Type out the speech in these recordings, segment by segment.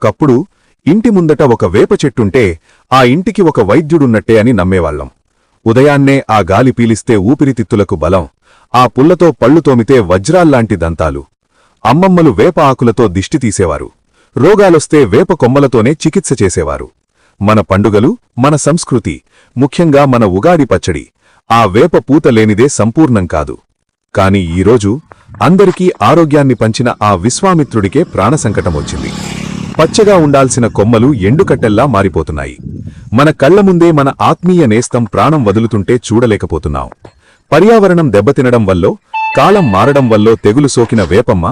ఒకప్పుడు ఇంటి ముందట ఒక వేప చెట్టుంటే ఆ ఇంటికి ఒక వైద్యుడున్నట్టే అని నమ్మేవాళ్లం. ఉదయాన్నే ఆ గాలి పీలిస్తే ఊపిరితిత్తులకు బలం, ఆ పుల్లతో పళ్ళు తోమితే వజ్రాల్లాంటి దంతాలు. అమ్మమ్మలు వేప ఆకులతో దిష్టి తీసేవారు, రోగాలొస్తే వేప కొమ్మలతోనే చికిత్స చేసేవారు. మన పండుగలు, మన సంస్కృతి, ముఖ్యంగా మన ఉగాది పచ్చడి ఆ వేప పూత లేనిదే సంపూర్ణం కాదు. కాని ఈరోజు అందరికీ ఆరోగ్యాన్ని పంచిన ఆ విశ్వామిత్రుడికే ప్రాణసంకటమొచ్చింది. పచ్చగా ఉండాల్సిన కొమ్మలు ఎండుకట్టెల్లా మారిపోతున్నాయి. మన కళ్లముందే మన ఆత్మీయ నేస్తం ప్రాణం వదులుతుంటే చూడలేకపోతున్నాం. పర్యావరణం దెబ్బతినడం వల్లో, కాలం మారడం వల్లో తెగులు సోకిన వేపమ్మ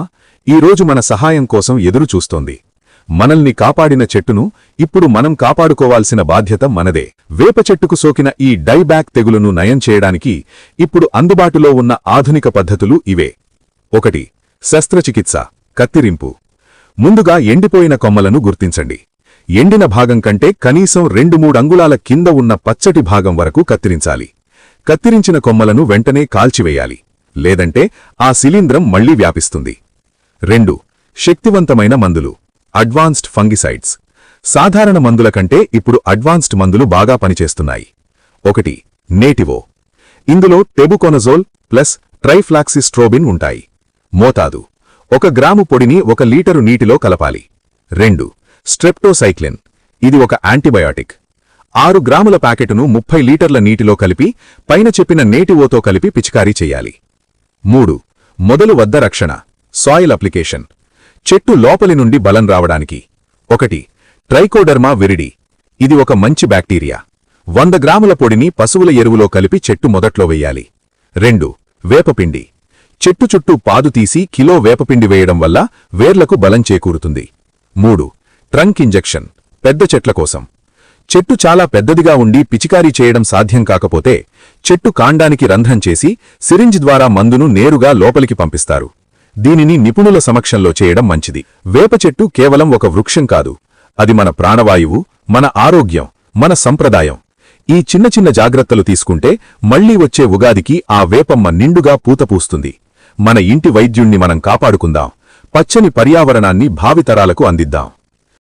ఈరోజు మన సహాయం కోసం ఎదురుచూస్తోంది. మనల్ని కాపాడిన చెట్టును ఇప్పుడు మనం కాపాడుకోవాల్సిన బాధ్యత మనదే. వేప చెట్టుకు సోకిన ఈ డైబ్యాక్ తెగులును నయం చేయడానికి ఇప్పుడు అందుబాటులో ఉన్న ఆధునిక పద్ధతులు ఇవే. 1. శస్త్రచికిత్స, కత్తిరింపు. ముందుగా ఎండిపోయిన కొమ్మలను గుర్తించండి. ఎండిన భాగం కంటే కనీసం 2-3 అంగుళాల కింద ఉన్న పచ్చటి భాగం వరకు కత్తిరించాలి. కత్తిరించిన కొమ్మలను వెంటనే కాల్చివేయాలి, లేదంటే ఆ శిలీంధ్రం మళ్లీ వ్యాపిస్తుంది. 2. శక్తివంతమైన మందులు, అడ్వాన్స్డ్ ఫంగిసైడ్స్. సాధారణ మందుల కంటే ఇప్పుడు అడ్వాన్స్డ్ మందులు బాగా పనిచేస్తున్నాయి. 1. నేటివో. ఇందులో టెబుకొనజోల్ ప్లస్ ట్రైఫ్లాక్సిస్ట్రోబిన్ ఉంటాయి. మోతాదు: 1 గ్రాము పొడిని 1 లీటరు నీటిలో కలపాలి. 2. స్ట్రెప్టోసైక్లిన్. ఇది ఒక యాంటీబయాటిక్. 6 గ్రాముల ప్యాకెటును 30 లీటర్ల నీటిలో కలిపి పైన చెప్పిన నేటివోతో కలిపి పిచికారీ చెయ్యాలి. 3. మొదలు వద్ద రక్షణ, సాయిల్ అప్లికేషన్. చెట్టు లోపలి నుండి బలం రావడానికి 1. Trichoderma viride. ఇది ఒక మంచి బ్యాక్టీరియా. 100 గ్రాముల పొడిని పశువుల ఎరువులో కలిపి చెట్టు మొదట్లో వెయ్యాలి. 2. వేపపిండి. చెట్టు చుట్టూ పాదు తీసి కిలో వేపపిండి వేయడం వల్ల వేర్లకు బలం చేకూరుతుంది. 3. ట్రంక్ ఇంజెక్షన్, పెద్ద చెట్ల కోసం. చెట్టు చాలా పెద్దదిగా ఉండి పిచికారీ చేయడం సాధ్యం కాకపోతే చెట్టు కాండానికి రంధ్రం చేసి సిరింజ్ ద్వారా మందును నేరుగా లోపలికి పంపిస్తారు. దీనిని నిపుణుల సమక్షంలో చేయడం మంచిది. వేప చెట్టు కేవలం ఒక వృక్షం కాదు, అది మన ప్రాణవాయువు, మన ఆరోగ్యం, మన సంప్రదాయం. ఈ చిన్న చిన్న జాగ్రత్తలు తీసుకుంటే మళ్లీ వచ్చే ఉగాదికి ఆ వేపమ్మ నిండుగా పూతపూస్తుంది. మన ఇంటి వైద్యుణ్ణి మనం కాపాడుకుందాం, పచ్చని పర్యావరణాన్ని భావితరాలకు అందిద్దాం.